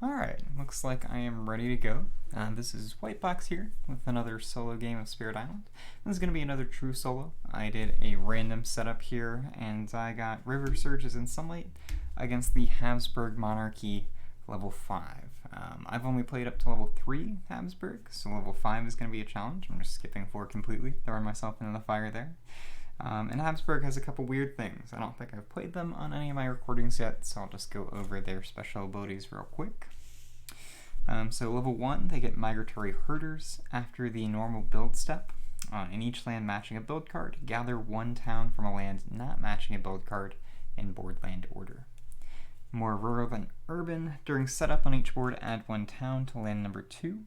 Alright, looks like I am ready to go. This is White Box here with another solo game of Spirit Island. This is going to be another true solo. I did a random setup here and I got River Surges and Sunlight against the Habsburg Monarchy level 5. I've only played up to level 3 Habsburg, so level 5 is going to be a challenge. I'm just skipping 4 completely, throwing myself into the fire there. And Habsburg has a couple weird things. I don't think I've played them on any of my recordings yet, so I'll just go over their special abilities real quick. So level 1, they get Migratory Herders after the normal build step. In each land matching a build card, gather one town from a land not matching a build card in board land order. More rural than urban, during setup on each board, add one town to land number 2.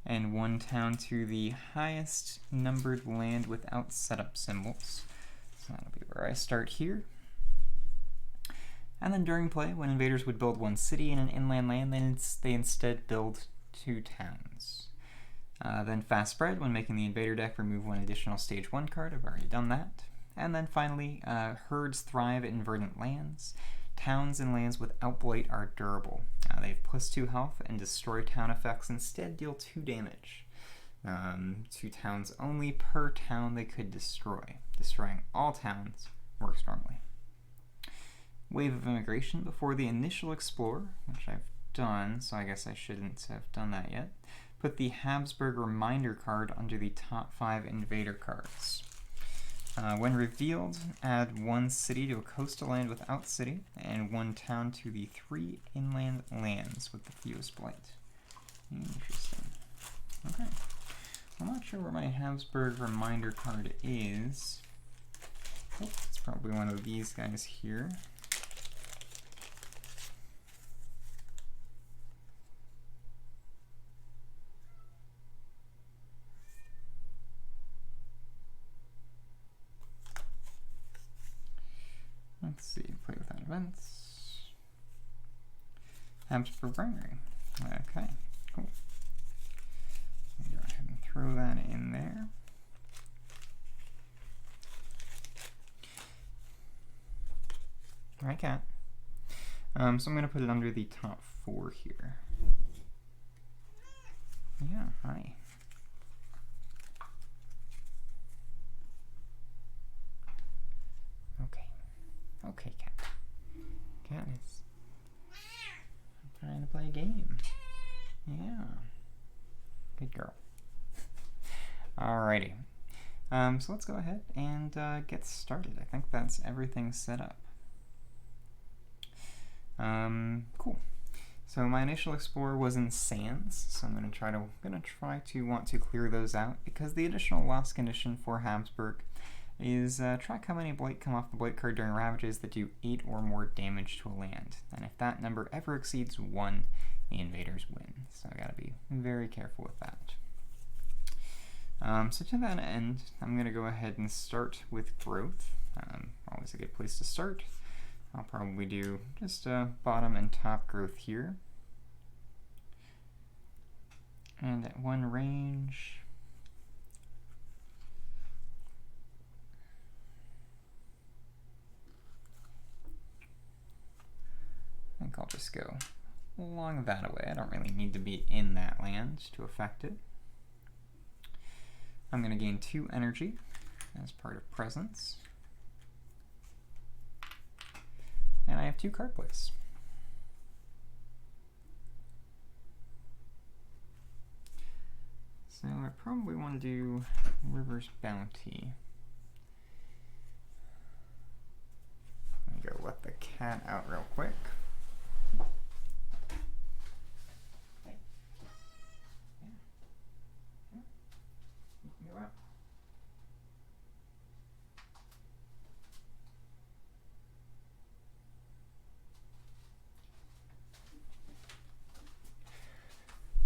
And one town to the highest numbered land without setup symbols. So that'll be where I start here. And then during play, when invaders would build one city in an inland land, they instead build 2 towns. Then fast spread, when making the invader deck, remove one additional stage 1 card. I've already done that. And then finally, herds thrive in verdant lands. Towns and lands without blight are durable. They have +2 health, and destroy town effects instead deal 2 damage. 2 towns only per town they could destroy. Destroying all towns works normally. Wave of Immigration before the initial Explorer, which I've done, so I guess I shouldn't have done that yet. Put the Habsburg Reminder card under the top 5 Invader cards. When revealed, add 1 city to a coastal land without city, and 1 town to the 3 inland lands with the fewest blight. Interesting. Okay. I'm not sure where my Habsburg Reminder card is. Oh, it's probably one of these guys here. Let's see, play without events. Habsburg Primary. Okay, cool. Go ahead and throw that in there. Alright, cat. So I'm going to put it under the top 4 here. Yeah, hi. Okay, cat. Cat is trying to play a game. Yeah. Good girl. Alrighty. So let's go ahead and get started. I think that's everything set up. Cool. So my initial explorer was in sands, so I'm gonna try to want to clear those out because the additional loss condition for Habsburg is track how many blight come off the blight card during ravages that do 8 or more damage to a land. And if that number ever exceeds 1, the invaders win. So I gotta be very careful with that. So to that end, I'm gonna go ahead and start with growth. Always a good place to start. I'll probably do just bottom and top growth here. And at 1 range, I think I'll just go along that away. I don't really need to be in that land to affect it. I'm going to gain 2 energy as part of presence. And I have 2 card plays. So I probably want to do River's Bounty. I'm going to go let the cat out real quick.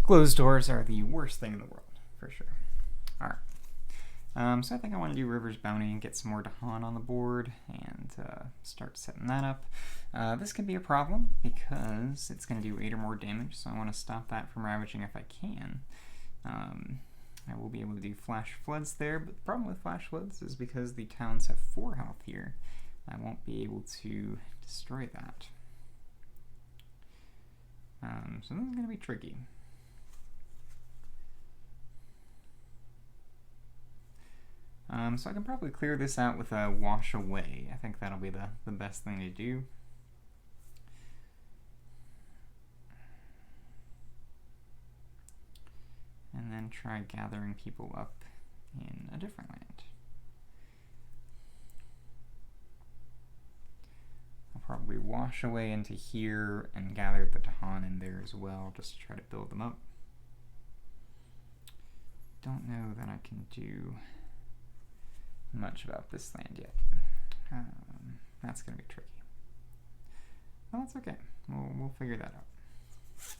Closed doors are the worst thing in the world, for sure. Alright. So I think I want to do River's Bounty and get some more Dahan on the board and start setting that up. This could be a problem because it's going to do 8 or more damage, so I want to stop that from ravaging if I can. I will be able to do Flash Floods there, but the problem with Flash Floods is because the towns have 4 health here, I won't be able to destroy that. So this is going to be tricky. So I can probably clear this out with a wash away. I think that'll be the best thing to do. And then try gathering people up in a different land. I'll probably wash away into here and gather the Dahan in there as well, just to try to build them up. Don't know that I can do much about this land yet. That's going to be tricky. Well, that's okay. We'll figure that out. So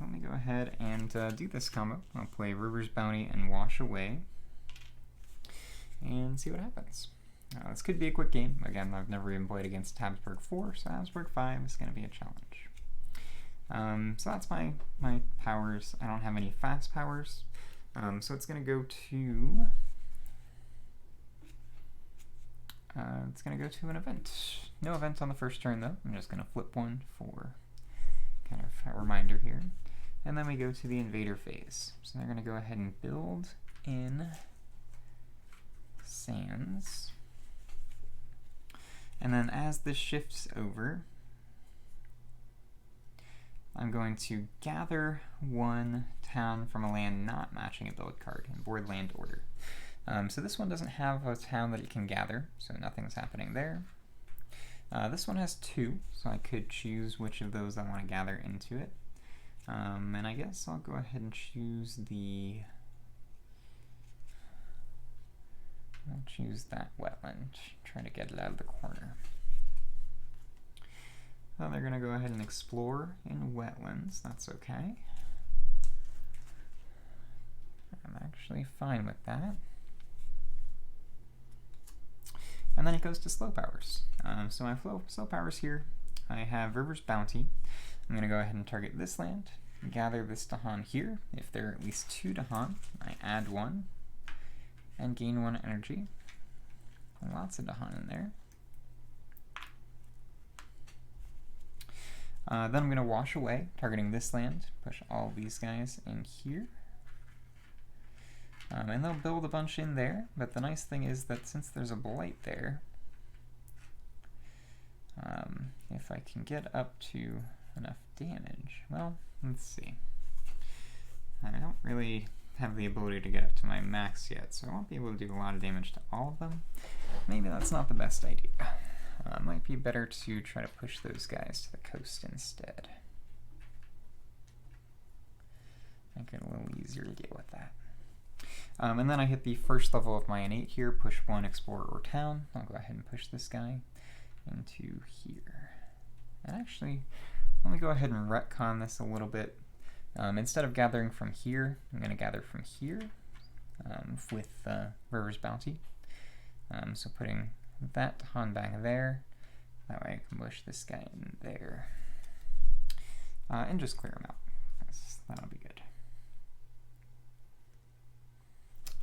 let me go ahead and do this combo. I'll play River's Bounty and Wash Away and see what happens. This could be a quick game. Again, I've never even played against Habsburg 4, so Habsburg 5 is going to be a challenge. So that's my powers. I don't have any fast powers. So it's going to go to... an event. No event on the first turn though. I'm just going to flip one for kind of a reminder here. And then we go to the invader phase. So they're going to go ahead and build in sands. And then as this shifts over, I'm going to gather one town from a land not matching a build card in board land order. So this one doesn't have a town that it can gather, so nothing's happening there. This one has 2, so I could choose which of those I want to gather into it. And I guess I'll go ahead and choose I'll choose that wetland, try to get it out of the corner. Well, they're going to go ahead and explore in wetlands, that's okay. I'm actually fine with that. And then it goes to slow powers. So my slow powers here, I have River's Bounty. I'm going to go ahead and target this land, gather this Dahan here. If there are at least 2 Dahan, I add 1 and gain 1 energy. Lots of Dahan in there. Then I'm going to wash away, targeting this land, push all these guys in here. And they'll build a bunch in there, but the nice thing is that since there's a blight there, if I can get up to enough damage, well, let's see. I don't really have the ability to get up to my max yet, so I won't be able to do a lot of damage to all of them. Maybe that's not the best idea. Might be better to try to push those guys to the coast instead. Make it a little easier to deal with that. And then I hit the first level of my innate here, push 1 explorer or town. I'll go ahead and push this guy into here. And actually, let me go ahead and retcon this a little bit. Instead of gathering from here, I'm going to gather from here with River's Bounty. So putting that Dahan back there, that way I can push this guy in there. And just clear him out. That'll be good.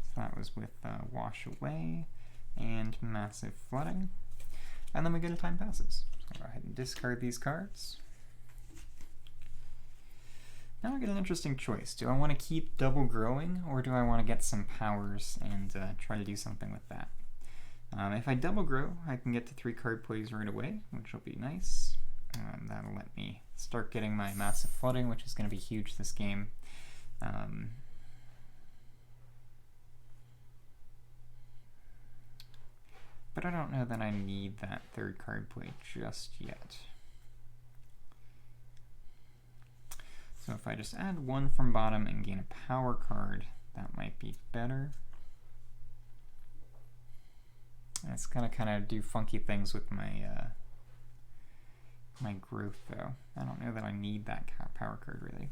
So that was with Wash Away and Massive Flooding. And then we go to Time Passes. So I'll go ahead and discard these cards. Now I get an interesting choice. Do I want to keep double growing, or do I want to get some powers and try to do something with that? If I double grow, I can get to 3 card plays right away, which will be nice. That'll let me start getting my Massive Flooding, which is going to be huge this game. But I don't know that I need that 3rd card play just yet. So if I just add 1 from bottom and gain a power card, that might be better. And it's gonna kind of do funky things with my my growth though. I don't know that I need that power card really.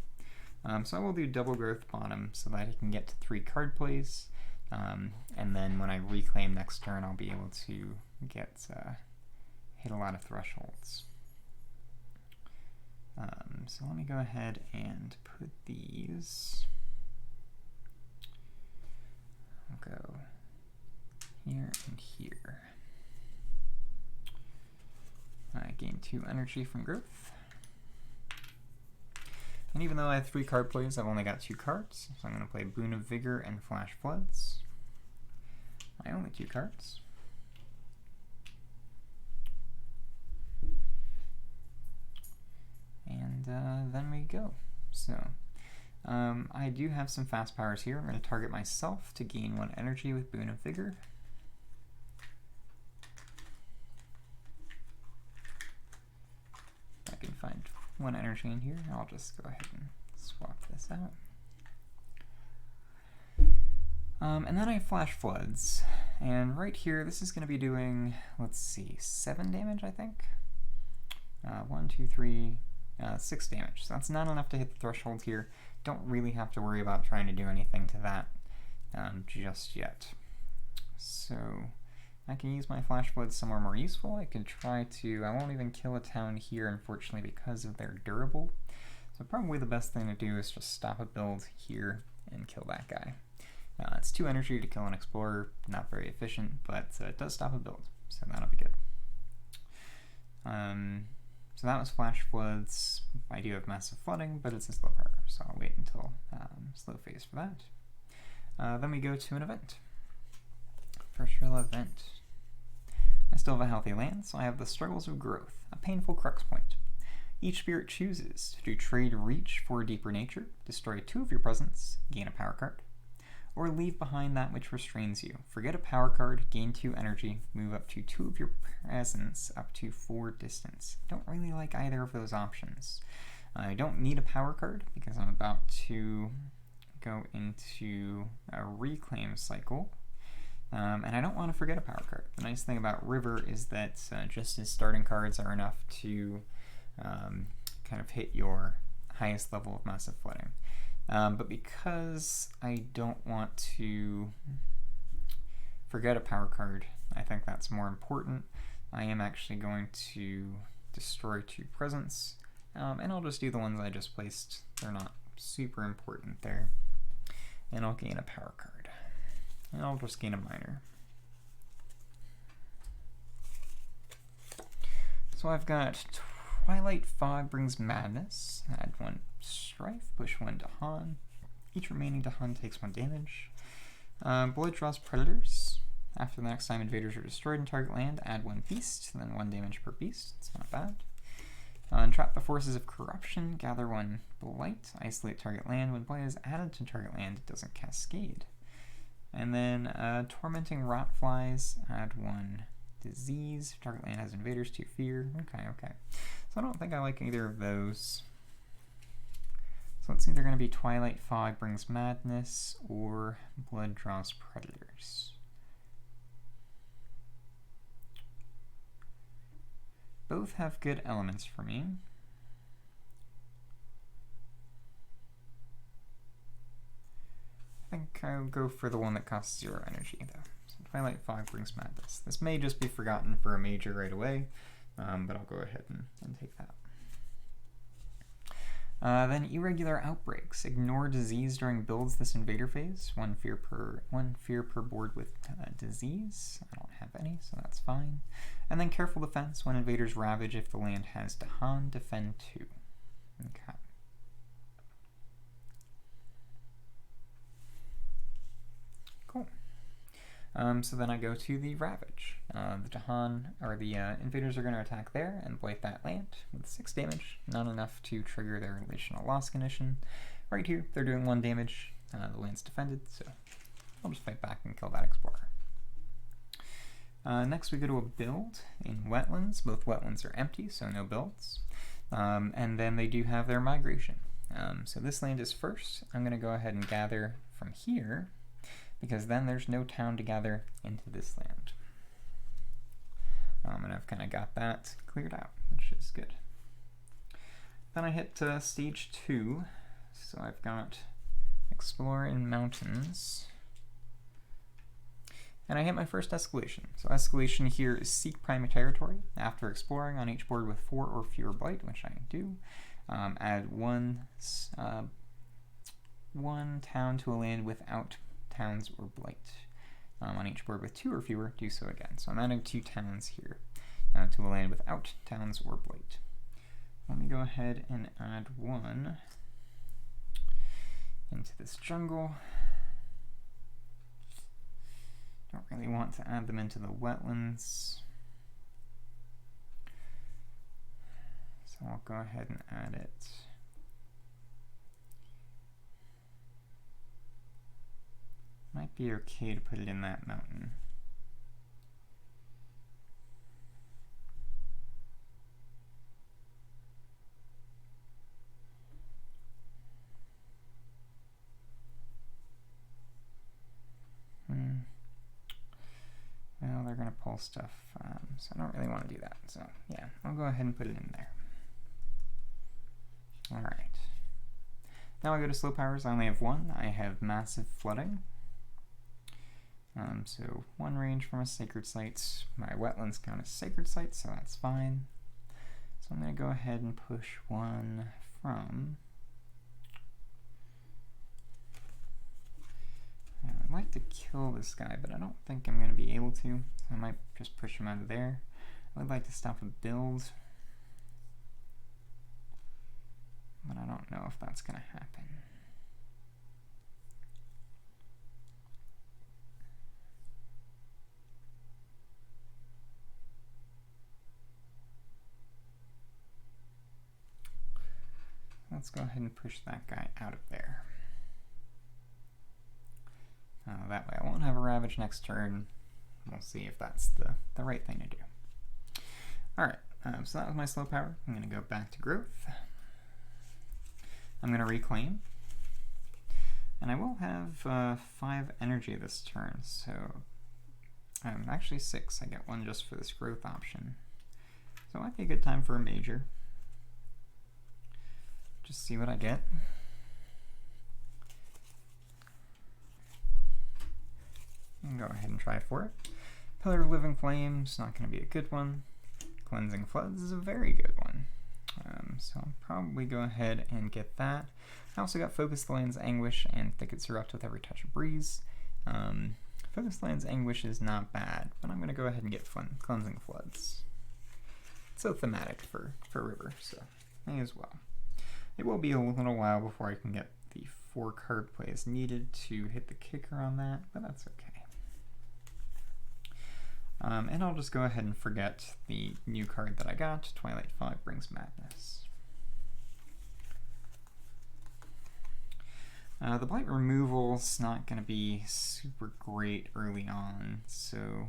So I will do double growth bottom so that I can get to 3 card plays. And then when I reclaim next turn, I'll be able to get hit a lot of thresholds. So let me go ahead and put these. I'll go here and here. I gain 2 energy from growth. And even though I have 3 card plays, I've only got 2 cards, so I'm going to play Boon of Vigor and Flash Floods. My only 2 cards. And then we go. So I do have some fast powers here. I'm going to target myself to gain 1 energy with Boon of Vigor. I can find 1 energy in here. I'll just go ahead and swap this out. And then I Flash Floods. And right here, this is going to be doing, let's see, 7 damage, I think? 1, 2, 3, 6 damage. So that's not enough to hit the threshold here. Don't really have to worry about trying to do anything to that just yet. So I can use my Flash Floods somewhere more useful. I could try to, I won't even kill a town here, unfortunately, because of their durable. So probably the best thing to do is just stop a build here and kill that guy. It's 2 energy to kill an explorer, not very efficient, but it does stop a build, so that'll be good. So that was Flash Floods. I do have Massive Flooding, but it's a slow power, so I'll wait until slow phase for that. Then we go to an event. First real event. I still have a healthy land, so I have the Struggles of Growth, a painful crux point. Each spirit chooses to trade Reach for a Deeper Nature, destroy 2 of your presence, gain a power card, or leave behind that which restrains you. Forget a power card, gain 2 energy, move up to 2 of your presence up to 4 distance. Don't really like either of those options. I don't need a power card because I'm about to go into a reclaim cycle. And I don't want to forget a power card. The nice thing about River is that just as starting cards are enough to kind of hit your highest level of Massive Flooding. But because I don't want to forget a power card, I think that's more important. I am actually going to destroy 2 presence, and I'll just do the ones I just placed. They're not super important there. And I'll gain a power card. And I'll just gain a minor. So I've got Twilight Fog brings Madness. Add 1 Strife, push 1 Dahan. Each remaining Dahan takes 1 damage. Blood draws Predators. After the next time invaders are destroyed in target land, add 1 Beast, then 1 damage per beast. It's not bad. Entrap the Forces of Corruption, gather 1 Blight, isolate target land. When blight is added to target land, it doesn't cascade. And then Tormenting Rotflies, add 1 Disease. Target land has invaders, 2 fear. Okay. So I don't think I like either of those. So it's either going to be Twilight Fog brings Madness or Blood draws Predators. Both have good elements for me. I think I'll go for the one that costs 0 energy, though. So Twilight Fog brings Madness. This may just be forgotten for a major right away, but I'll go ahead and take that. Then Irregular Outbreaks. Ignore disease during builds this invader phase. 1 fear per board with disease. I don't have any, so that's fine. And then Careful Defense. When invaders ravage, if the land has Dahan, defend 2. Okay. Cool. So then I go to the Ravage. The Dahan, or the invaders are going to attack there and blight that land with 6 damage. Not enough to trigger their relational loss condition. Right here, they're doing 1 damage. The land's defended, so I'll just fight back and kill that explorer. Next we go to a build in Wetlands. Both wetlands are empty, so no builds. And then they do have their migration. So this land is first. I'm going to go ahead and gather from here, because then there's no town to gather into this land. And I've kind of got that cleared out, which is good. Then I hit stage 2, so I've got Explore in Mountains. And I hit my first escalation. So escalation here is Seek Primary Territory. After exploring on each board with 4 or fewer blight, which I do, add one town to a land without towns or blight. On each board with 2 or fewer, do so again. So I'm adding 2 towns here to a land without towns or blight. Let me go ahead and add 1 into this jungle. Don't really want to add them into the wetlands. So I'll go ahead and add it. Might be okay to put it in that mountain. Well, they're going to pull stuff, so I don't really want to do that. So yeah, I'll go ahead and put it in there. Alright. Now I go to slow powers. I only have one. I have massive flooding. So one range from a sacred site. My wetlands count as sacred sites, so that's fine. So I'm going to go ahead and push one from... I'd like to kill this guy, but I don't think I'm going to be able to. So I might just push him out of there. I would like to stop a build, but I don't know if that's going to happen. Let's go ahead and push that guy out of there. That way I won't have a Ravage next turn. We'll see if that's the right thing to do. Alright, so that was my slow power. I'm going to go back to growth. I'm going to reclaim. And I will have 5 energy this turn, so actually 6. I get 1 just for this growth option. So it might be a good time for a major. Just see what I get. Go ahead and try for it. Pillar of Living Flames, not going to be a good one. Cleansing Floods is a very good one. So I'll probably go ahead and get that. I also got Focused Lands, Anguish, and Thickets Erupt with every touch of breeze. Focused Lands, Anguish is not bad, but I'm going to go ahead and get Cleansing Floods. It's so thematic for River, so may as well. It will be a little while before I can get the 4 card plays needed to hit the kicker on that, but that's okay. And I'll just go ahead and forget the new card that I got, Twilight Fog Brings Madness. The Blight removal's not going to be super great early on, so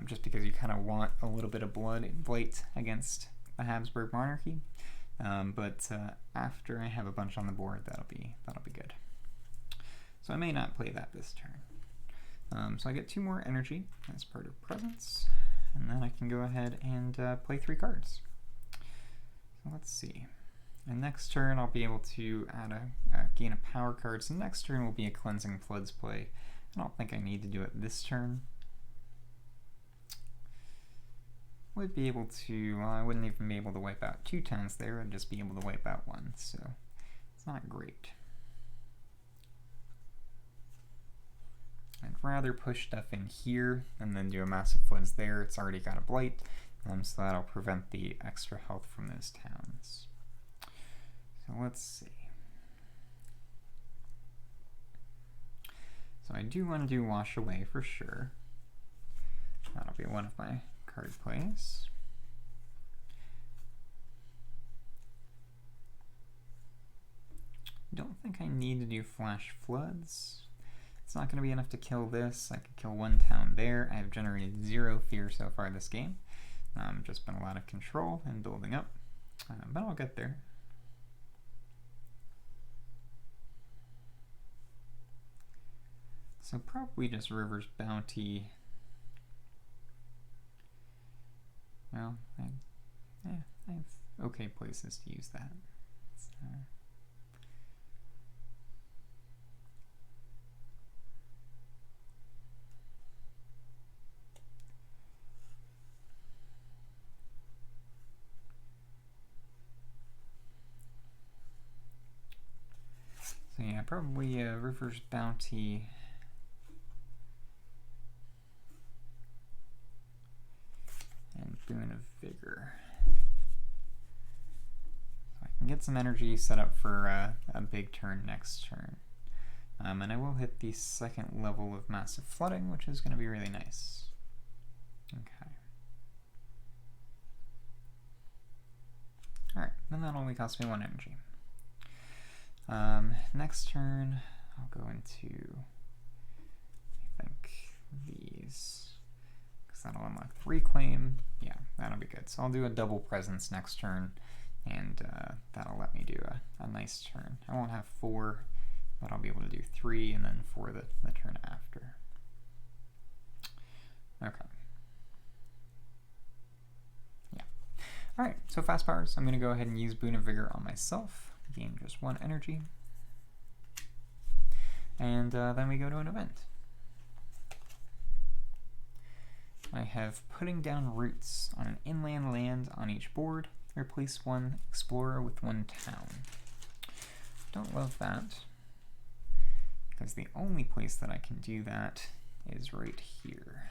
just because you kind of want a little bit of blood in Blight against the Habsburg Monarchy. But after I have a bunch on the board, that'll be good. So I may not play that this turn. So I get 2 more energy as part of Presence, and then I can go ahead and play 3 cards. So let's see. And next turn I'll be able to add gain a power card. So next turn will be a Cleansing Floods play. I don't think I need to do it this turn. Would be able to, well, I wouldn't even be able to wipe out 2 towns there, I'd just be able to wipe out 1, so it's not great. I'd rather push stuff in here and then do a Massive Floods there. It's already got a Blight, so that'll prevent the extra health from those towns. So let's see. So I do want to do Wash Away for sure. That'll be one of my card plays. Don't think I need to do Flash Floods. It's not going to be enough to kill this. I could kill 1 town there. I have generated 0 fear so far this game. Just been a lot of control and building up, but I'll get there. So probably just River's Bounty. Well, I have okay places to use that. So yeah, probably River's Bounty. And Boon of Vigor. So I can can get some energy set up for a big turn next turn. And I will hit the second level of massive flooding, which is going to be really nice. Okay. Alright, then that only costs me 1 energy. Next turn, I'll go into, I think, these, because that'll unlock the reclaim. Yeah, that'll be good. So I'll do a double presence next turn, and that'll let me do a nice turn. I won't have 4, but I'll be able to do 3, and then 4 the turn after. Okay. Yeah. Alright, so fast powers. I'm going to go ahead and use Boon of Vigor on myself. Gain just 1 energy. And then we go to an event. I have Putting Down Roots on an inland land on each board. Replace 1 explorer with 1 town. Don't love that, because the only place that I can do that is right here.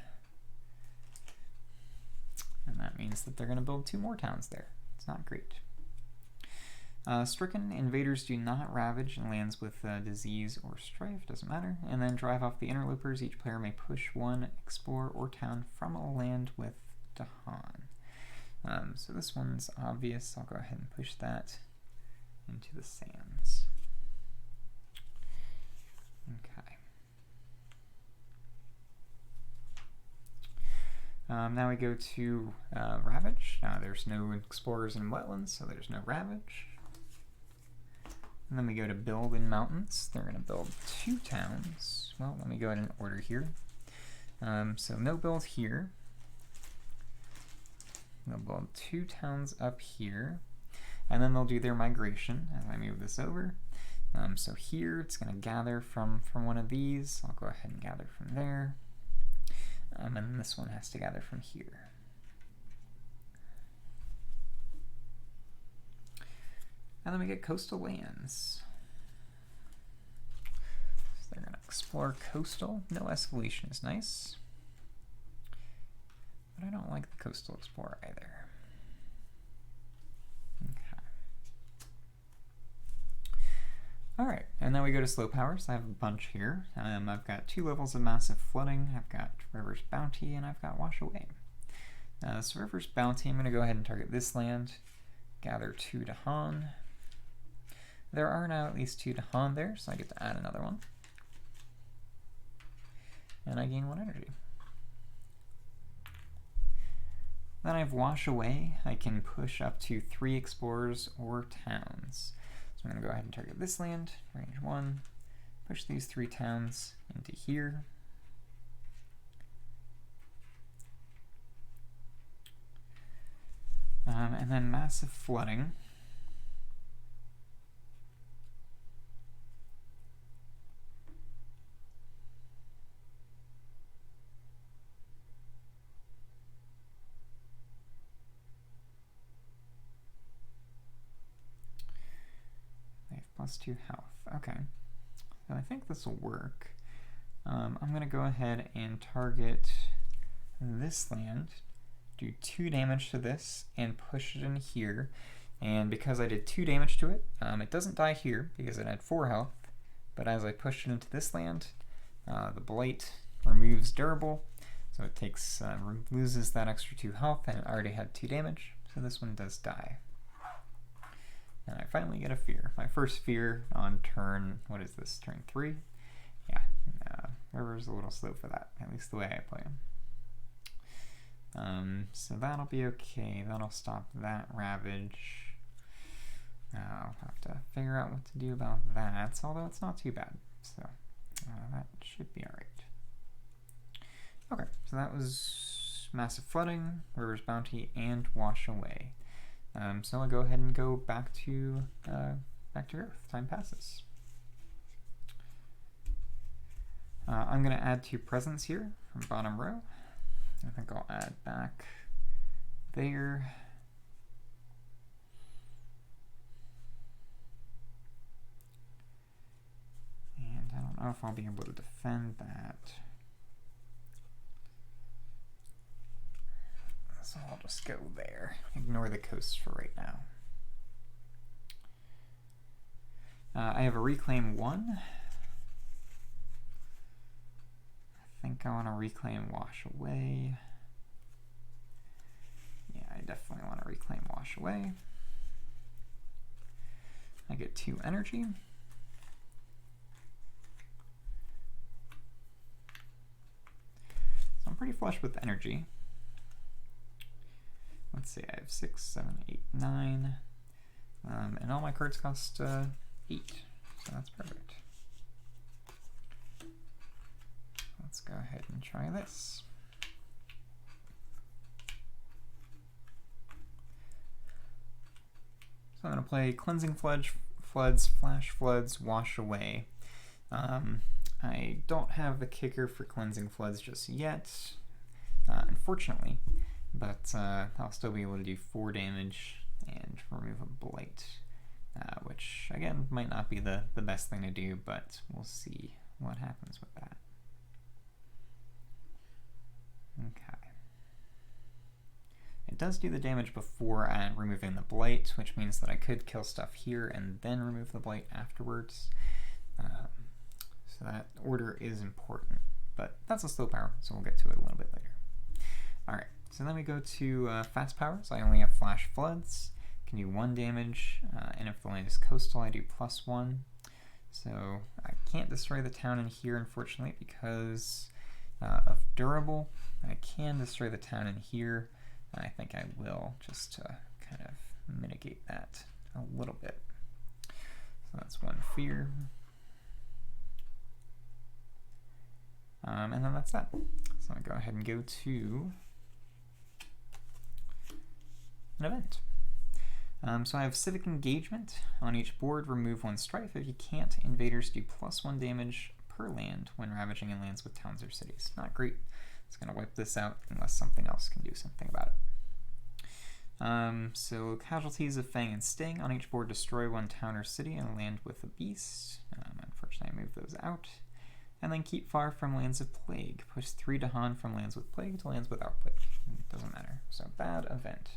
And that means that they're going to build 2 more towns there. It's not great. Stricken, invaders do not ravage lands with disease or strife, doesn't matter, and then drive off the interlopers. Each player may push 1 explorer or town from a land with Dahan. So this one's obvious. I'll go ahead and push that into the sands. Okay. Now we go to Ravage. There's no explorers in wetlands, so there's no Ravage. And then we go to Build in Mountains. They're going to build 2 towns. Well, let me go ahead and order here. So no build here. They'll build 2 towns up here. And then they'll do their migration as I move this over. So here it's going to gather from one of these. I'll go ahead and gather from there. And then this one has to gather from here. And then we get coastal lands. So they're going to explore coastal. No escalation is nice. But I don't like the coastal explorer either. Okay. Alright, and then we go to slow powers. I have a bunch here. I've got 2 levels of massive flooding. I've got River's Bounty, and I've got Wash Away. So River's Bounty, I'm going to go ahead and target this land. Gather 2 Dahan. There are now at least 2 Dahan there, so I get to add another one. And I gain 1 energy. Then I have Wash Away. I can push up to 3 explorers or towns. So I'm going to go ahead and target this land, range 1, push these 3 towns into here. And then massive flooding. +2 health. Okay, so I think this will work. I'm going to go ahead and target this land, do 2 damage to this, and push it in here. And because I did 2 damage to it, it doesn't die here because it had 4 health, but as I push it into this land, the Blight removes durable, so it takes loses that extra 2 health, and it already had 2 damage, so this one does die. And I finally get a fear. My first fear on turn, what is this, turn 3? Yeah, River's a little slow for that, at least the way I play him. So that'll be okay. That'll stop that Ravage. I'll have to figure out what to do about that, although it's not too bad. So that should be alright. Okay, so that was Massive Flooding, River's Bounty, and Wash Away. So I'll go ahead and go back to Earth. Time passes. I'm going to add 2 presents here from bottom row. I think I'll add back there. And I don't know if I'll be able to defend that. So I'll just go there. Ignore the coast for right now. I have a reclaim 1. I think I want to reclaim Wash Away. Yeah, I definitely want to reclaim Wash Away. I get 2 energy. So I'm pretty flush with energy. Let's see, I have 6, 7, 8, 9. And all my cards cost 8, so that's perfect. Let's go ahead and try this. So I'm going to play Cleansing Floods, Flash Floods, Wash Away. I don't have the kicker for Cleansing Floods just yet, unfortunately, but I'll still be able to do 4 damage and remove a Blight, which, again, might not be the best thing to do, but we'll see what happens with that. Okay. It does do the damage before removing the Blight, which means that I could kill stuff here and then remove the Blight afterwards. So that order is important, but that's a slow power, so we'll get to it a little bit later. Alright, so then we go to fast powers. I only have Flash Floods, can do 1 damage, and if the land is coastal, I do +1. So I can't destroy the town in here, unfortunately, because of durable. I can destroy the town in here. I think I will, just to kind of mitigate that a little bit. So that's 1 fear. And then that's that. So I'll go ahead and go to an event. So I have Civic Engagement. On each board, remove 1 strife. If you can't, invaders do +1 damage per land when ravaging in lands with towns or cities. Not great. It's going to wipe this out unless something else can do something about it. So casualties of Fang and Sting. On each board, destroy 1 town or city and a land with a beast. Unfortunately, I moved those out. And then keep far from lands of plague. Push 3 Dahan from lands with plague to lands without plague. It doesn't matter. So bad event.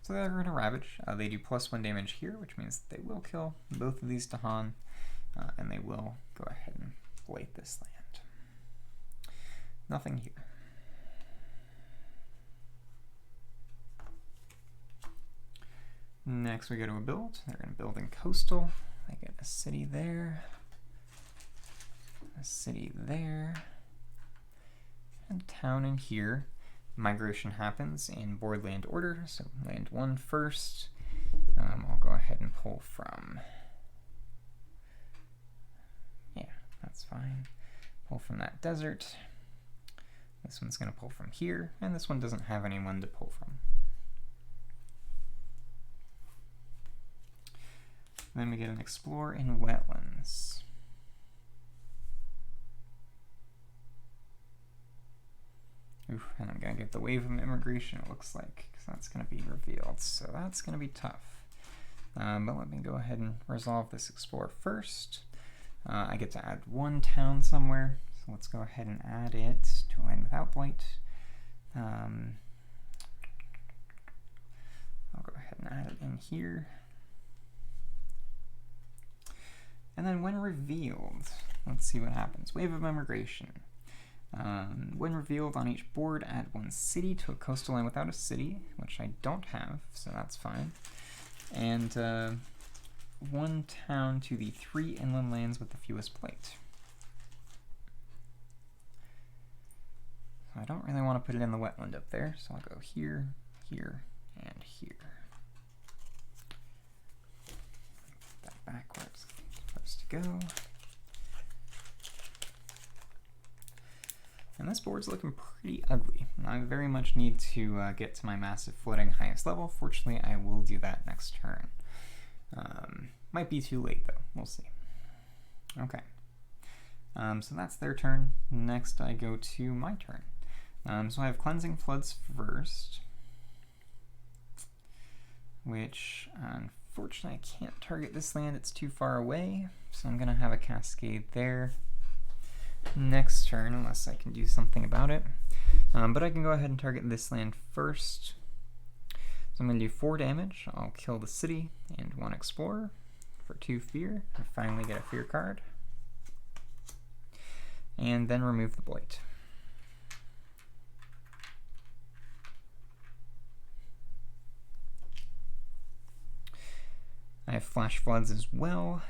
So they're going to ravage. They do +1 damage here, which means that they will kill both of these Dahan, and they will go ahead and blight this land. Nothing here. Next we go to a build. They're going to build in coastal. They get a city there, a city there, and a town in here. Migration happens in board land order, so land 1 first. I'll go ahead and pull from, yeah, that's fine. Pull from that desert. This one's going to pull from here, and this one doesn't have anyone to pull from. Then we get an explore in wetlands. Oof, and I'm going to get the wave of immigration, it looks like, because that's going to be revealed. So that's going to be tough. But let me go ahead and resolve this explore first. I get to add 1 town somewhere, so let's go ahead and add it to a land without blight. I'll go ahead and add it in here. And then when revealed, let's see what happens. Wave of immigration. When revealed on each board, add 1 city to a coastal land without a city, which I don't have, so that's fine. And 1 town to the 3 inland lands with the fewest blight. So I don't really want to put it in the wetland up there, so I'll go here, here, and here. Put that back where it's supposed to go. And this board's looking pretty ugly. I very much need to get to my massive flooding highest level. Fortunately, I will do that next turn. Might be too late, though. We'll see. Okay. So that's their turn. Next, I go to my turn. So I have Cleansing Floods first, which, unfortunately, I can't target this land. It's too far away, so I'm going to have a Cascade there next turn, unless I can do something about it. But I can go ahead and target this land first. So I'm going to do 4 damage. I'll kill the city and 1 explorer for 2 fear, and finally get a fear card. And then remove the blight. I have Flash Floods as well,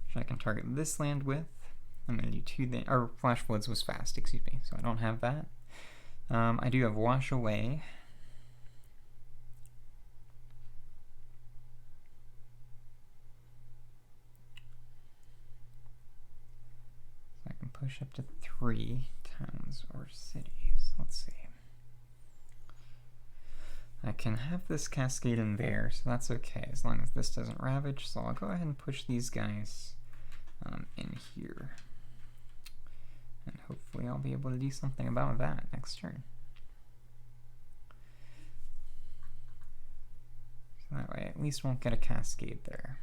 which I can target this land with. I'm going to do 2 then, or Flash Floods was fast, excuse me, so I don't have that. I do have Wash Away. So I can push up to 3 towns or cities. Let's see. I can have this cascade in there, so that's okay, as long as this doesn't ravage. So I'll go ahead and push these guys in here. And hopefully I'll be able to do something about that next turn. So that way I at least won't get a cascade there.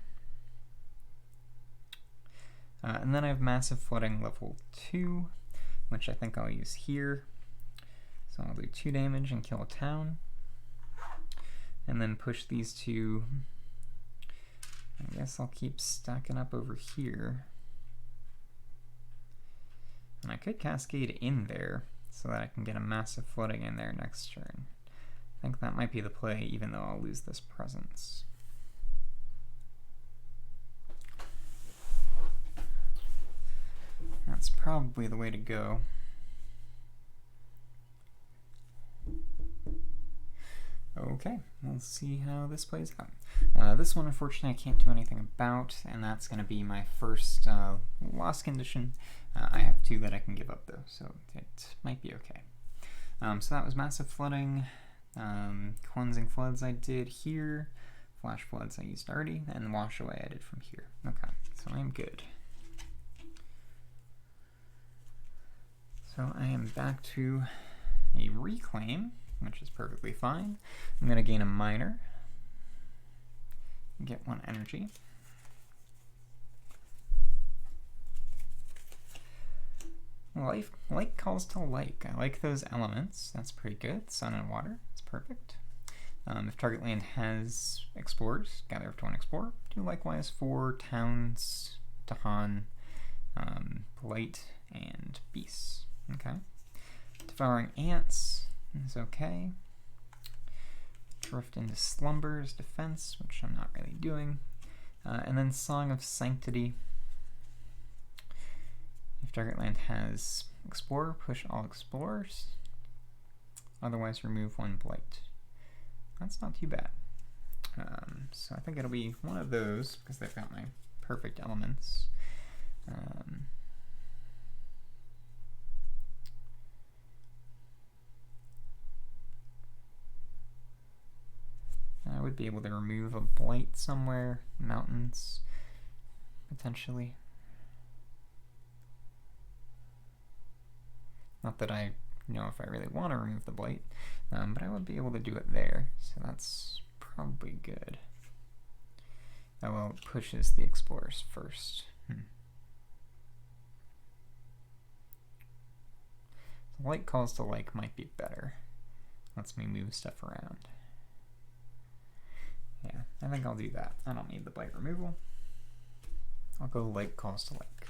And then I have Massive Flooding level 2, which I think I'll use here. So I'll do 2 damage and kill a town. And then push these 2. I guess I'll keep stacking up over here. And I could cascade in there so that I can get a Massive Flooding in there next turn. I think that might be the play, even though I'll lose this presence. That's probably the way to go. Okay, we'll see how this plays out. This one, unfortunately, I can't do anything about, and that's going to be my first loss condition. I have 2 that I can give up, though, so it might be okay. So that was Massive Flooding, Cleansing Floods I did here, Flash Floods I used already, and Wash Away I did from here. Okay, so I am good. So I am back to a Reclaim, which is perfectly fine. I'm going to gain a Minor, get 1 energy. Like calls to like. I like those elements. That's pretty good. Sun and water. It's perfect. If target land has explorers, gather up to 1 explorer. Do likewise for towns, Tahan, Blight, and beasts. Okay. Devouring Ants is okay. Drift into Slumbers, defense, which I'm not really doing. And then Song of Sanctity. If target land has Explorer, push all Explorers. Otherwise, remove 1 Blight. That's not too bad. So I think it'll be one of those, because they've got my perfect elements. I would be able to remove a Blight somewhere, mountains, potentially. Not that I know if I really want to remove the Blight, but I would be able to do it there, so that's probably good. Oh well, it pushes the Explorers first. Like calls to like might be better. Lets me move stuff around. Yeah, I think I'll do that. I don't need the Blight removal. I'll go like calls to like.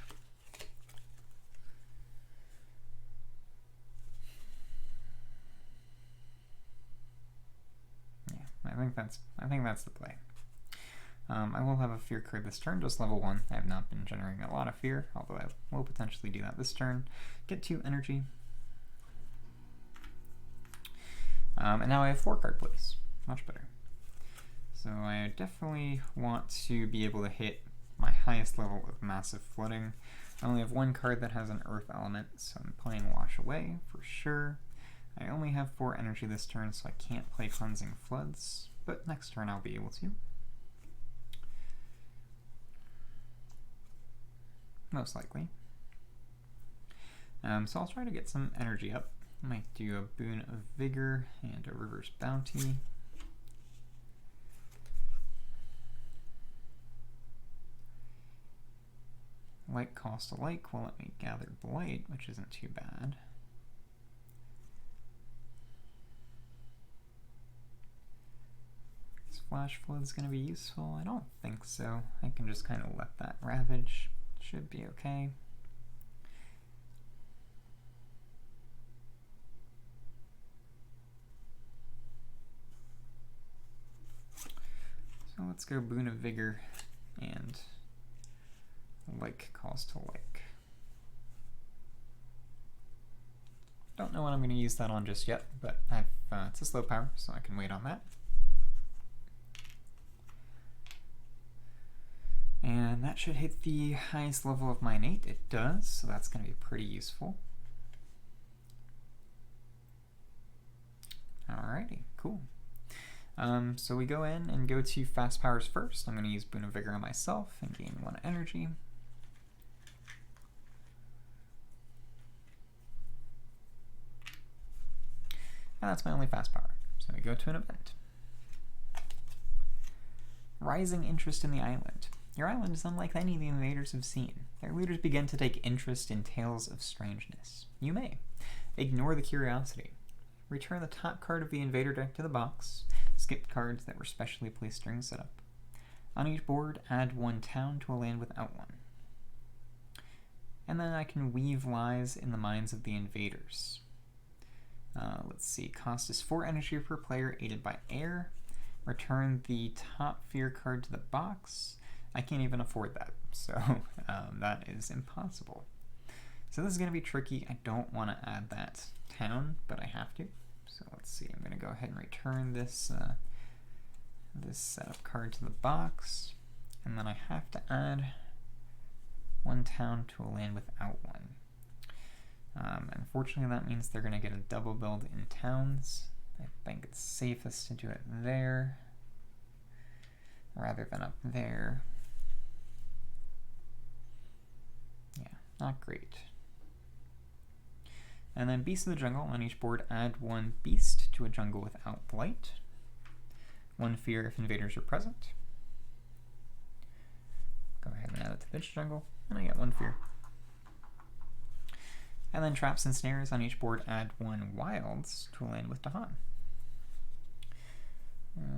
Yeah, I think that's the play. I will have a fear card this turn, just level 1. I have not been generating a lot of fear, although I will potentially do that this turn. Get 2 energy. And now I have 4 card plays. Much better. So I definitely want to be able to hit my highest level of Massive Flooding. I only have 1 card that has an Earth element, so I'm playing Wash Away for sure. I only have 4 energy this turn, so I can't play Cleansing Floods, but next turn I'll be able to. Most likely. So I'll try to get some energy up. I might do a Boon of Vigor and a River's Bounty. Like cost a like will let me gather Blight, which isn't too bad. It's Flash Flood's going to be useful? I don't think so. I can just kind of let that ravage. Should be okay. So let's go Boon of Vigor and like calls to like. Don't know when I'm going to use that on just yet, but it's a slow power, so I can wait on that. And that should hit the highest level of my innate. It does, so that's going to be pretty useful. Alrighty, cool. So we go in and go to fast powers first. I'm going to use Boon of Vigor on myself and gain 1 energy. And that's my only fast power. So we go to an event. Rising interest in the island. Your island is unlike any the invaders have seen. Their leaders begin to take interest in tales of strangeness. You may. Ignore the curiosity. Return the top card of the invader deck to the box. Skip cards that were specially placed during setup. On each board, add 1 town to a land without one. And then I can weave lies in the minds of the invaders. Let's see, cost is 4 energy per player, aided by air. Return the top fear card to the box. I can't even afford that, so that is impossible. So this is going to be tricky. I don't want to add that town, but I have to. So let's see, I'm going to go ahead and return this, this setup card to the box, and then I have to add 1 town to a land without one. Unfortunately, that means they're going to get a double build in towns. I think it's safest to do it there rather than up there. Yeah, not great. And then Beast of the Jungle. On each board, add 1 beast to a jungle without blight. 1 fear if invaders are present. Go ahead and add it to this jungle, and I get 1 fear. And then traps and snares. On each board, add 1 wilds to a land with Dahan.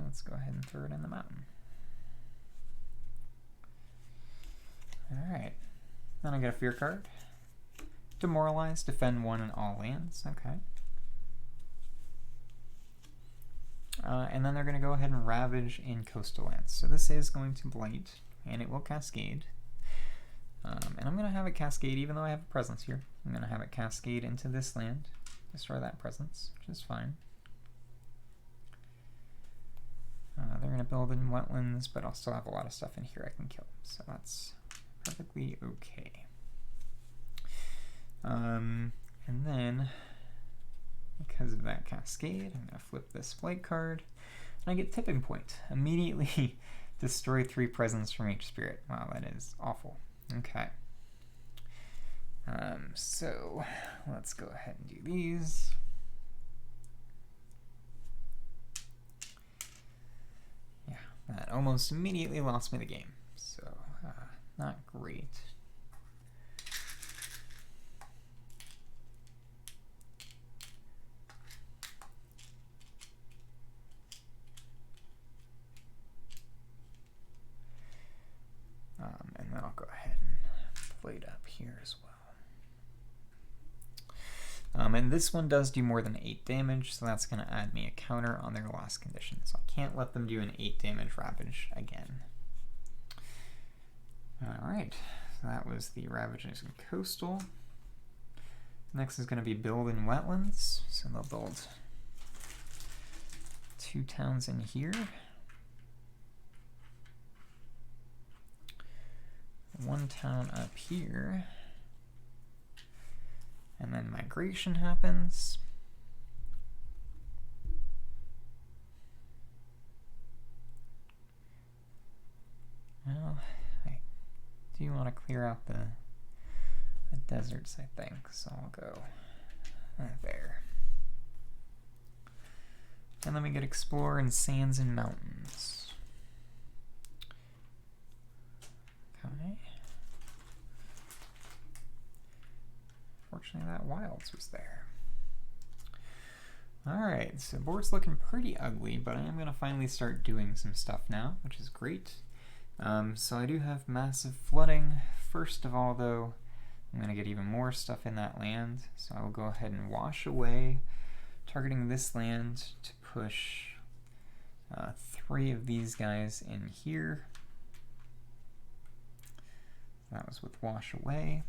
Let's go ahead and throw it in the mountain. Alright. Then I get a fear card. Demoralize, defend 1 in all lands. Okay. And then they're going to go ahead and ravage in coastal lands. So this is going to blight, and it will cascade. And I'm going to have it cascade, even though I have a presence here. I'm going to have it cascade into this land, destroy that presence, which is fine. They're going to build in wetlands, but I'll still have a lot of stuff in here I can kill. So that's perfectly okay. And then, because of that cascade, I'm going to flip this flight card, and I get Tipping Point. Immediately destroy 3 presence from each spirit. Wow, that is awful. Okay. So let's go ahead and do these. Yeah, that almost immediately lost me the game. So, not great. And then I'll go ahead and play it up here as well. And this one does do more than 8 damage, so that's going to add me a counter on their last condition. So I can't let them do an 8 damage Ravage again. Alright, so that was the Ravages in Coastal. Next is going to be Build in Wetlands. So they'll build 2 towns in here. 1 town up here. And then migration happens. Well, I do want to clear out the deserts, I think, so I'll go there. And then we get Explore in Sands and Mountains. Okay. Fortunately, that Wilds was there. Alright, so board's looking pretty ugly, but I am going to finally start doing some stuff now, which is great. So I do have massive flooding. First of all, though, I'm going to get even more stuff in that land, so I will go ahead and wash away, targeting this land to push 3 of these guys in here. That was with wash away.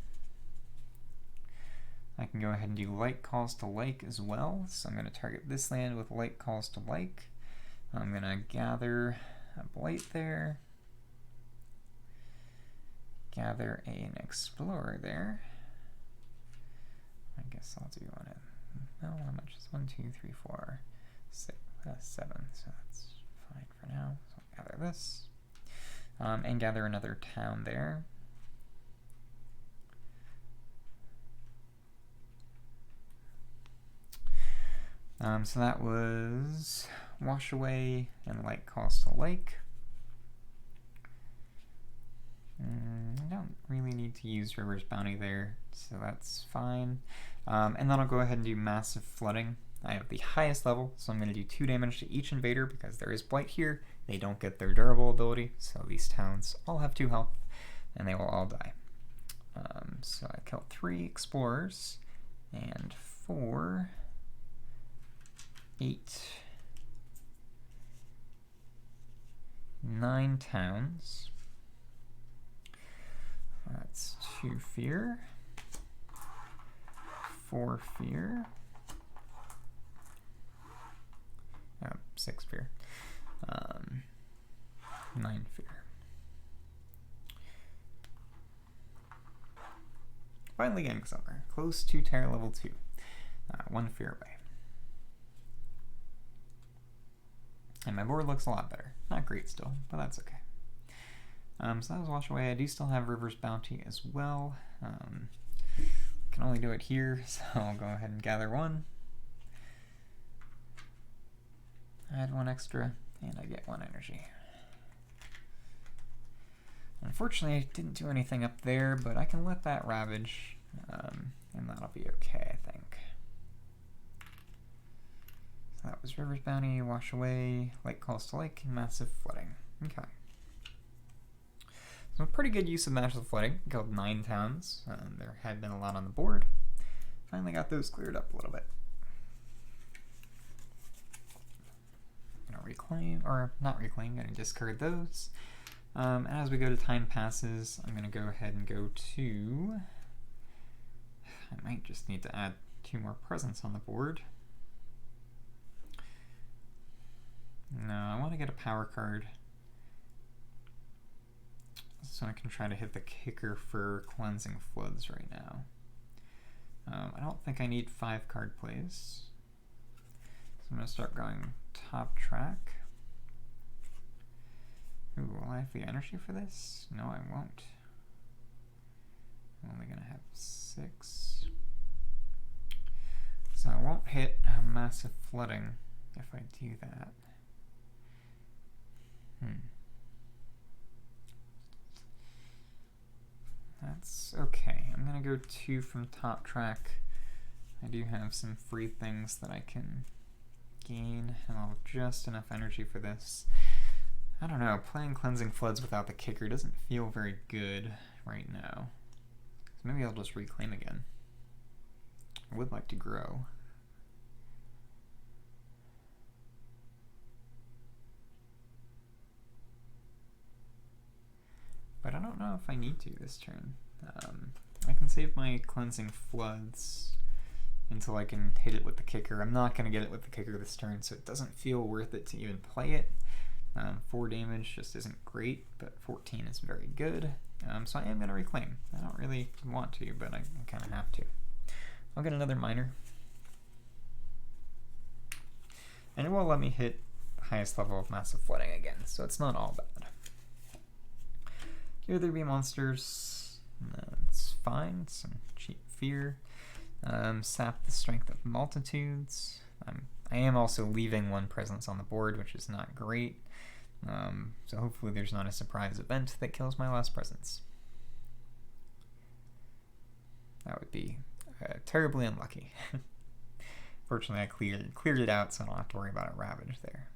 I can go ahead and do like calls to like as well, so I'm going to target this land with like calls to like. I'm going to gather a blight there, gather an explorer there. I guess I'll do one. No, how much is 1, 2, 3, 4, 6, 7? So that's fine for now. So I'll gather this, and gather another town there. So that was wash away and like calls to like. I don't really need to use River's Bounty there, so that's fine. And then I'll go ahead and do massive flooding. I have the highest level, so I'm going to do 2 damage to each invader because there is blight here. They don't get their durable ability, so these towns all have 2 health, and they will all die. So I killed 3 explorers and 4, 8, 9 towns. That's 2 fear, 4 fear, 6 fear, 9 fear. Finally getting somewhere. Close to terror level 2. 1 fear away. And my board looks a lot better. Not great still, but that's okay. So that was wash away. I do still have River's Bounty as well. Can only do it here, so I'll go ahead and gather 1. Add 1 extra, and I get 1 energy. Unfortunately, I didn't do anything up there, but I can let that ravage, and that'll be okay, I think. So that was River's Bounty, wash away, like calls to like, and massive flooding. Okay. So pretty good use of massive flooding. Killed 9 towns. There had been a lot on the board. Finally got those cleared up a little bit. Gonna reclaim, or not reclaim, gonna discard those. And as we go to time passes, I'm gonna go ahead and go to, I might just need to add 2 more presents on the board. No, I want to get a power card so I can try to hit the kicker for cleansing floods right now. I don't think I need 5 card plays, so I'm going to start going top track. Ooh, will I have the energy for this? No, I won't. I'm only going to have 6. So I won't hit a massive flooding if I do that. That's okay. I'm gonna go 2 from top track. I do have some free things that I can gain, and I'll have just enough energy for this. I don't know, playing Cleansing Floods without the kicker doesn't feel very good right now. So maybe I'll just reclaim again. I would like to grow. But I don't know if I need to this turn. I can save my Cleansing Floods until I can hit it with the kicker. I'm not going to get it with the kicker this turn, so it doesn't feel worth it to even play it. 4 damage just isn't great, but 14 is very good. So I am going to reclaim. I don't really want to, but I kind of have to. I'll get another miner. And it will let me hit the highest level of massive flooding again, so it's not all bad. Here there be monsters. It's fine. Some cheap fear. Sap the strength of multitudes. I am also leaving 1 presence on the board, which is not great. So hopefully there's not a surprise event that kills my last presence. That would be terribly unlucky. Fortunately, I cleared it out, so I don't have to worry about a ravage there.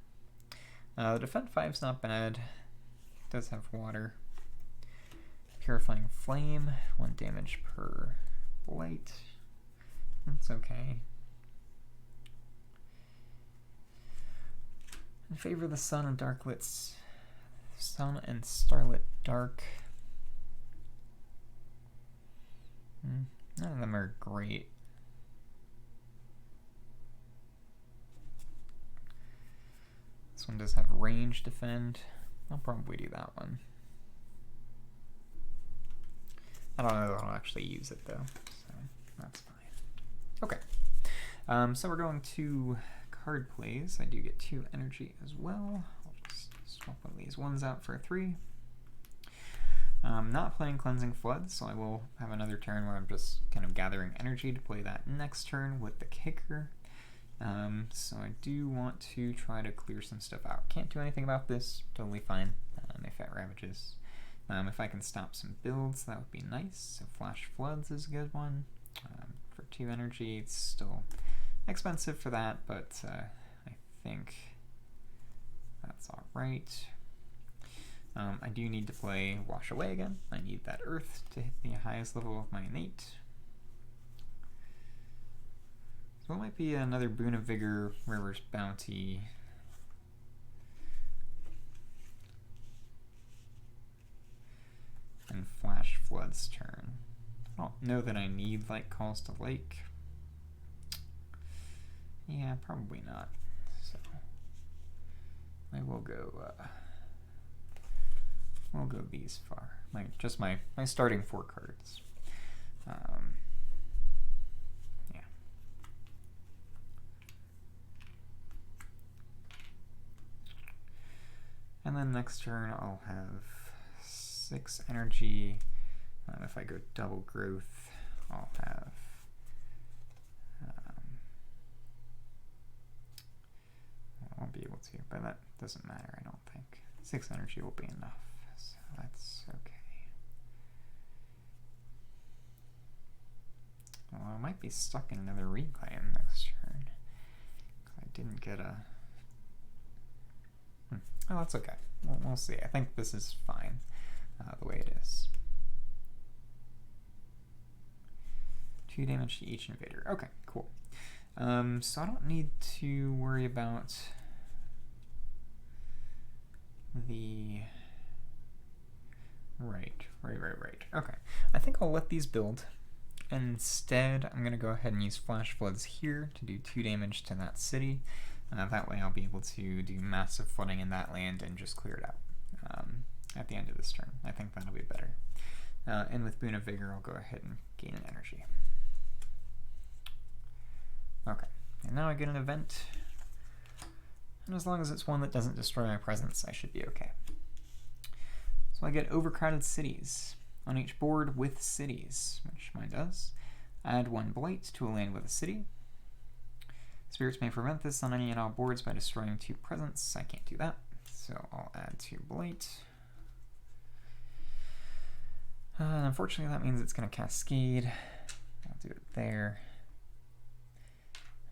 The defend 5's not bad. It does have water. Purifying Flame, 1 damage per blight. That's okay. In favor of the Sun and Sun and Starlit Dark. None of them are great. This one does have range defend. I'll probably do that one. I don't know if I'll actually use it though, so that's fine. Okay, so we're going to card plays. I do get 2 energy as well. I'll just swap one of these ones out for a 3. Not playing Cleansing Flood, so I will have another turn where I'm just kind of gathering energy to play that next turn with the kicker. So I do want to try to clear some stuff out. Can't do anything about this, totally fine if it ravages. If I can stop some builds, that would be nice. So Flash Floods is a good one. For 2 energy, it's still expensive for that, but I think that's alright. I do need to play Wash Away again. I need that Earth to hit the highest level of my innate. So it might be another Boon of Vigor, River's Bounty. And Flash Flood's turn. I don't know that I need Light Calls to Lake. Yeah, probably not. So I will go we'll go these far. Just my starting 4 cards. Yeah. And then next turn I'll have 6 energy. If I go double growth, I'll have I won't be able to, but that doesn't matter, I don't think. 6 energy will be enough, so that's okay. Well, I might be stuck in another reclaim next turn. I didn't get a... Oh, that's okay. We'll see. I think this is fine the way it is. 2 damage to each invader. Okay, cool. So I don't need to worry about the... Right. Okay. I think I'll let these build. Instead, I'm going to go ahead and use Flash Floods here to do 2 damage to that city. That way I'll be able to do massive flooding in that land and just clear it out at the end of this turn. I think that'll be better. And with Boon of Vigor, I'll go ahead and gain an energy. Okay, and now I get an event. And as long as it's one that doesn't destroy my presence, I should be okay. So I get Overcrowded Cities. On each board with cities, which mine does. Add 1 blight to a land with a city. Spirits may prevent this on any and all boards by destroying 2 presence. I can't do that, so I'll add 2 blight. Unfortunately, that means it's going to cascade. I'll do it there.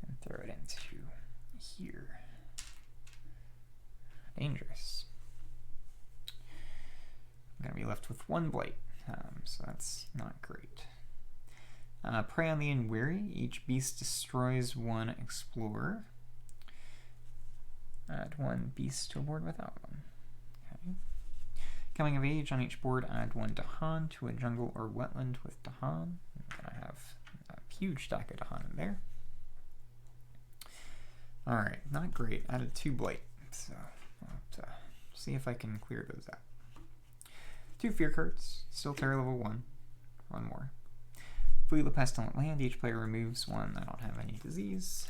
And throw it into here. Dangerous. I'm going to be left with 1 blight. So that's not great. Prey on the Unwary. Each beast destroys 1 explorer. Add 1 beast to a board without one. Okay. Coming of Age. On each board, add 1 Dahan to a jungle or wetland with Dahan. I have a huge stack of Dahan in there. Alright, not great. Added 2 blight. So I'll have to see if I can clear those out. 2 fear cards, still terror level 1. 1 more. Flee the Pestilent Land. Each player removes 1. I don't have any disease.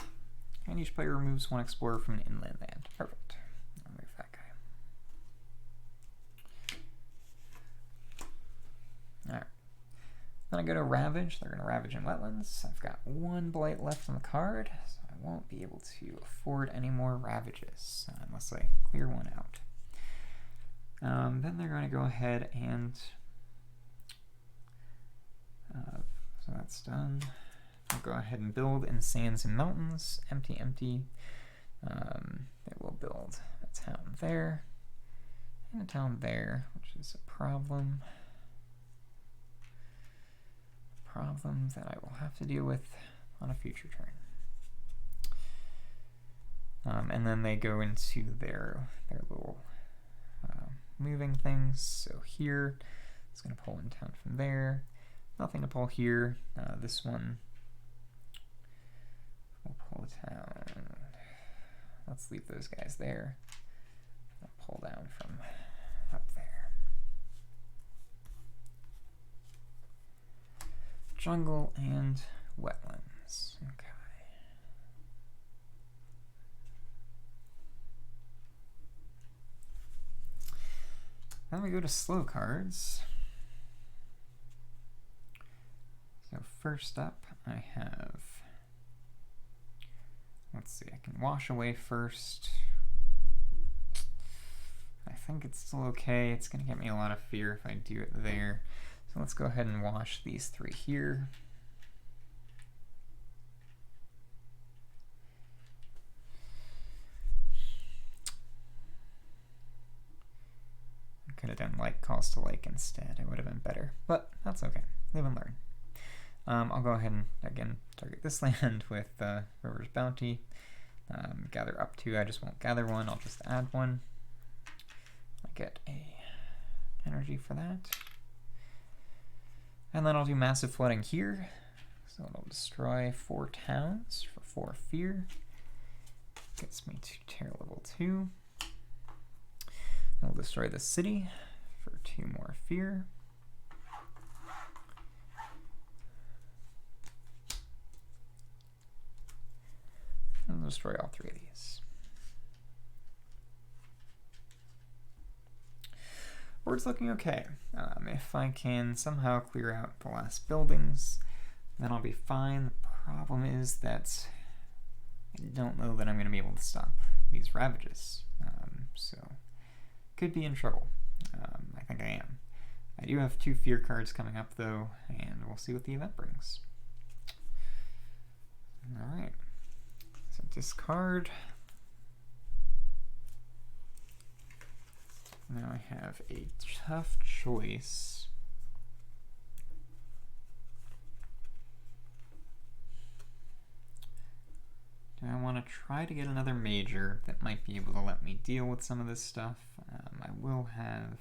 And each player removes 1 explorer from an inland land. Perfect. I'll move that guy. Alright. Then I go to Ravage. They're going to Ravage in Wetlands. I've got 1 blight left on the card, so I won't be able to afford any more Ravages unless I clear 1 out. Then they're going to go ahead and so that's done. I'll go ahead and build in sands and mountains. Empty, empty. It will build a town there and a town there, which is a problem. A problem that I will have to deal with on a future turn. And then they go into their little moving things. So here, it's going to pull in town from there. Nothing to pull here. This one will pull a town. Let's leave those guys there. I'll pull down from up there. Jungle and wetlands. Okay. Then we go to slow cards. So first up, I have, let's see, I can wash away first. I think it's still okay. It's going to get me a lot of fear if I do it there. So let's go ahead and wash these three here. I could have done like calls to lake instead. It would have been better, but that's okay. Live and learn. I'll go ahead and, again, target this land with River's Bounty. Gather up to, I just won't gather one, I'll just add one. I get a energy for that. And then I'll do Massive Flooding here. So it'll destroy 4 towns for 4 fear. Gets me to Terror level 2. It'll destroy the city for 2 more fear. And destroy all 3 of these. Board's looking okay. If I can somehow clear out the last buildings, then I'll be fine. The problem is that I don't know that I'm going to be able to stop these ravages. So, could be in trouble. I think I am. I do have 2 fear cards coming up though, and we'll see what the event brings. Alright. So discard. Now I have a tough choice. Do I want to try to get another major that might be able to let me deal with some of this stuff? I will have,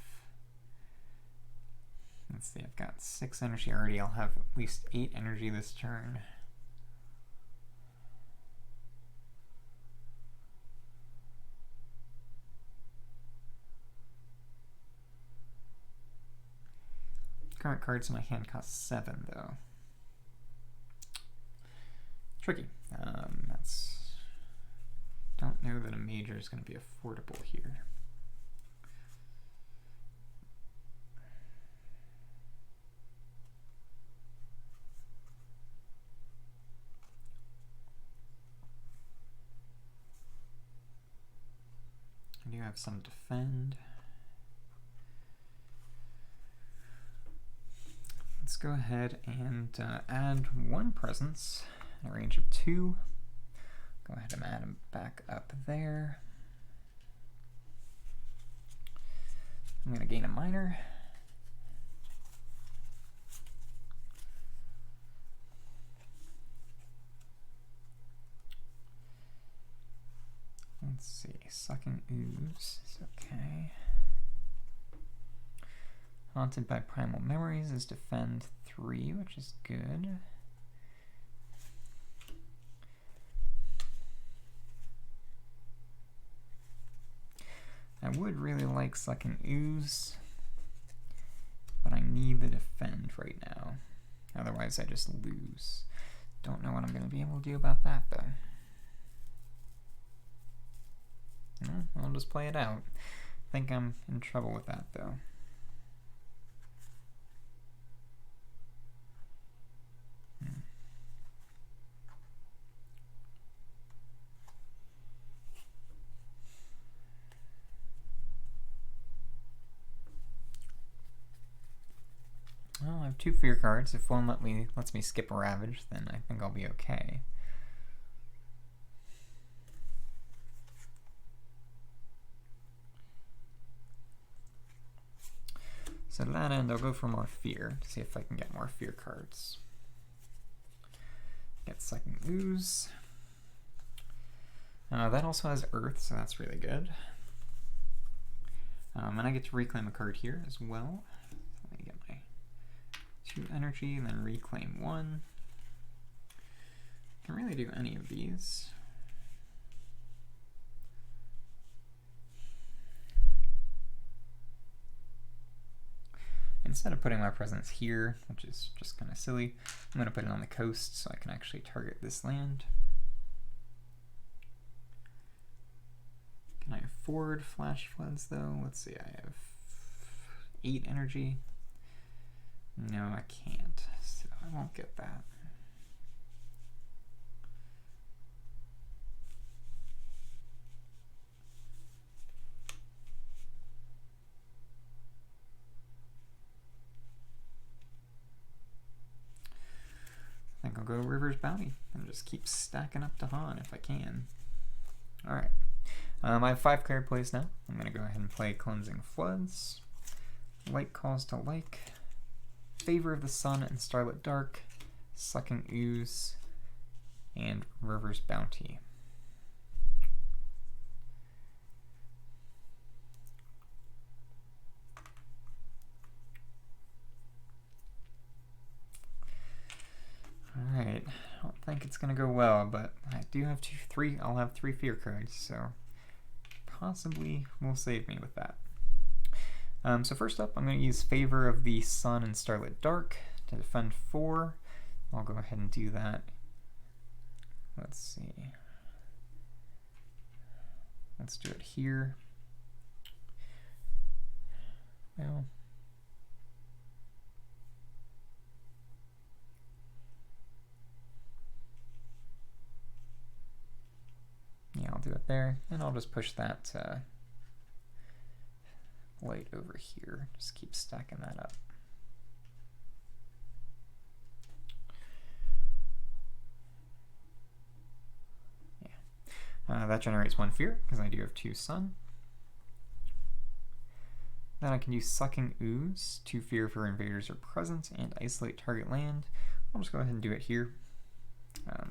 let's see, I've got 6 energy already. I'll have at least 8 energy this turn. Current cards in my hand cost 7, though. Tricky. Don't know that a major is going to be affordable here. I do have some defend. Let's go ahead and add 1 presence in a range of 2. Go ahead and add him back up there. I'm going to gain a minor. Let's see, Sucking Ooze is okay. Haunted by Primal Memories is defend 3, which is good. I would really like Sucking Ooze, but I need the defend right now. Otherwise I just lose. Don't know what I'm going to be able to do about that though. I'll just play it out. I think I'm in trouble with that though. Well, I have 2 fear cards. If one lets me skip a Ravage, then I think I'll be okay. So to that end, I'll go for more fear to see if I can get more fear cards. Get Sucking Ooze. That also has Earth, so that's really good. And I get to reclaim a card here as well. Let me get my 2 energy and then reclaim 1. Can really do any of these. Instead of putting my presence here, which is just kind of silly, I'm going to put it on the coast so I can actually target this land. Can I afford Flash Floods though? Let's see, I have 8 energy. No, I can't, so I won't get that. I think I'll go River's Bounty and just keep stacking up Dahan if I can. Alright. I have 5 card plays now. I'm going to go ahead and play Cleansing Floods, Like Calls to Like, Favor of the Sun and Starlit Dark, Sucking Ooze, and River's Bounty. Alright, I don't think it's going to go well, but I do have I'll have 3 fear cards, so possibly will save me with that. So first up, I'm going to use Favor of the Sun and Starlit Dark to defend 4. I'll go ahead and do that. Let's see. Let's do it here. Well, yeah, I'll do it there, and I'll just push that light over here. Just keep stacking that up. Yeah, that generates 1 fear because I do have 2 sun. Then I can use Sucking Ooze, 2 fear for invaders or presence, and isolate target land. I'll just go ahead and do it here.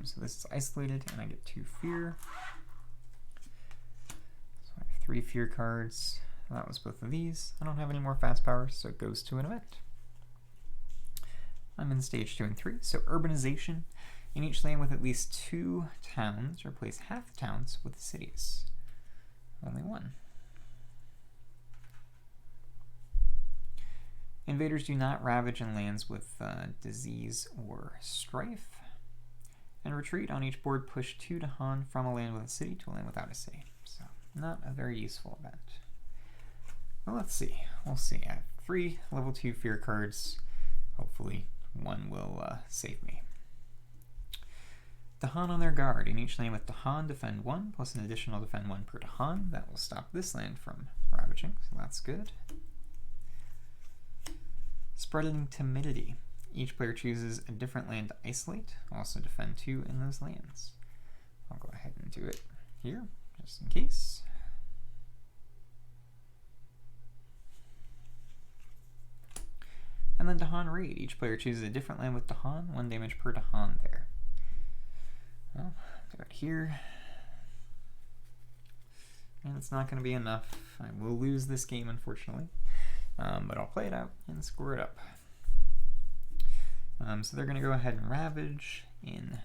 So this is isolated, and I get 2 fear. 3 fear cards. That was both of these. I don't have any more fast powers, so it goes to an event. I'm in stage 2 and 3, so urbanization. In each land with at least 2 towns, replace half the towns with cities. Only 1. Invaders do not ravage in lands with disease or strife. And retreat. On each board, push 2 Dahan from a land with a city to a land without a city. So not a very useful event. Well, let's see. We'll see. I have 3 level 2 fear cards. Hopefully one will save me. Dahan on their guard. In each land with Dahan, defend 1, plus an additional defend 1 per Dahan. That will stop this land from ravaging, so that's good. Spreading Timidity. Each player chooses a different land to isolate. Also defend 2 in those lands. I'll go ahead and do it here, just in case. And then Dahan Raid. Each player chooses a different land with Dahan, 1 damage per Dahan there. Well, do it here. And it's not going to be enough. I will lose this game, unfortunately. But I'll play it out and score it up. So they're going to go ahead and ravage in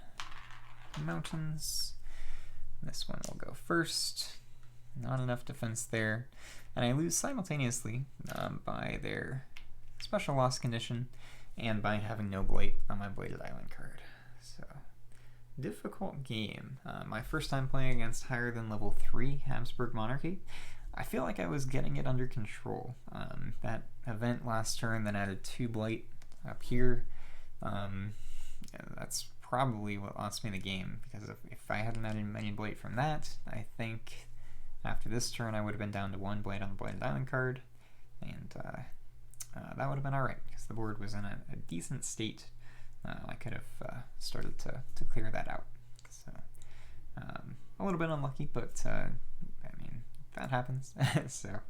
mountains. This one will go first. Not enough defense there. And I lose simultaneously by their special loss condition and by having no blight on my Bladed Island card. So, difficult game. My first time playing against higher than level 3 Habsburg Monarchy. I feel like I was getting it under control. That event last turn then added 2 blight up here. That's probably what lost me the game, because if I hadn't added any blight from that, I think after this turn I would have been down to 1 blight on the Bladed Island card, and that would have been alright, because the board was in a decent state, I could have started to clear that out. So a little bit unlucky, but I mean, that happens. So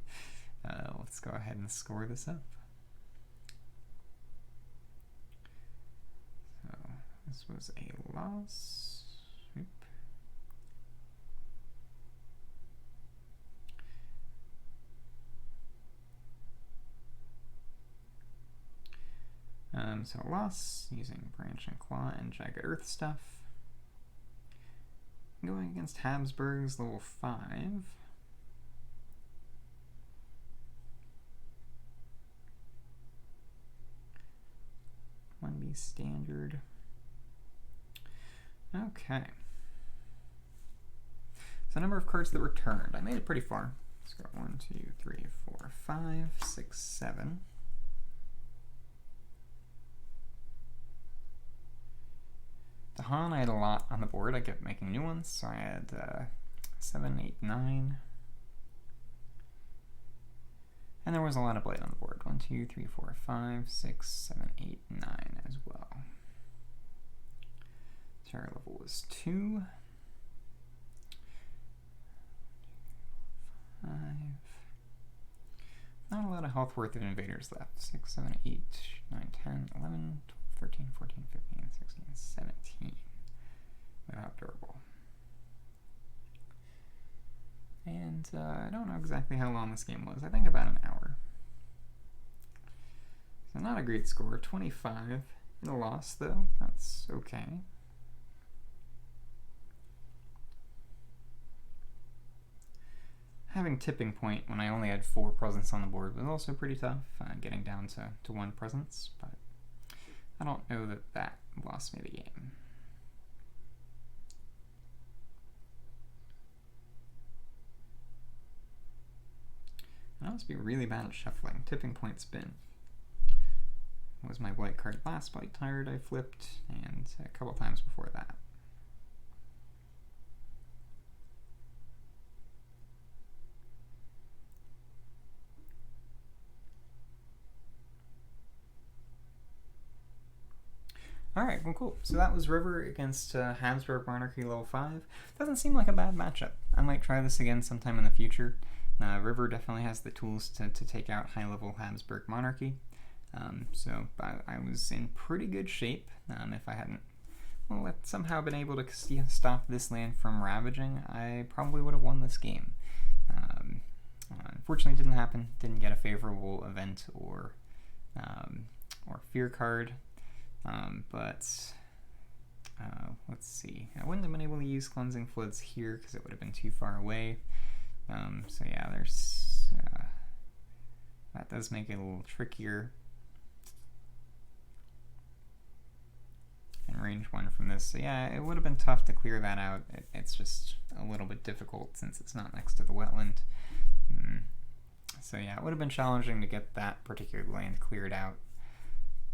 let's go ahead and score this up. So this was a loss. Oop. So loss using Branch and Claw and Jagged Earth stuff. Going against Habsburg's level 5. 1B standard. Okay. So number of cards that were turned. I made it pretty far. Let's go 1, 2, 3, 4, 5, 6, 7. The Han, I had a lot on the board. I kept making new ones, so I had 7, 8, 9. And there was a lot of Blight on the board. 1, 2, 3, 4, 5, 6, 7, 8, 9 as well. Terror level was 2. 5. Not a lot of health worth of invaders left. 6, 7, 8, 9, 10, 11, 12, 13, 14, 15, 16, 17. Without durable. And I don't know exactly how long this game was. I think about an hour. So not a great score. 25 in a loss, though. That's okay. Having tipping point when I only had 4 presents on the board was also pretty tough, getting down to 1 presence, but I don't know that that lost me the game. I must be really bad at shuffling. Tipping point spin was my Blight card last Blight Tired I flipped, and a couple times before that. Alright, well cool. So that was River against Habsburg Monarchy level 5. Doesn't seem like a bad matchup. I might try this again sometime in the future. River definitely has the tools to take out high-level Habsburg Monarchy. So I was in pretty good shape. If I hadn't somehow been able to stop this land from ravaging, I probably would have won this game. Unfortunately, it didn't happen. Didn't get a favorable event or fear card. But let's see. I wouldn't have been able to use Cleansing Floods here because it would have been too far away. So yeah, there's that does make it a little trickier. And range 1 from this. So yeah, it would have been tough to clear that out. It's just a little bit difficult since it's not next to the wetland. So yeah, it would have been challenging to get that particular land cleared out.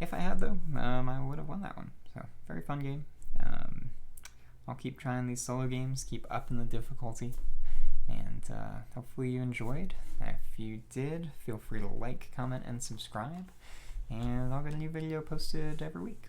If I had, though, I would have won that one. So, very fun game. I'll keep trying these solo games, keep upping the difficulty, and hopefully you enjoyed. If you did, feel free to like, comment, and subscribe, and I'll get a new video posted every week.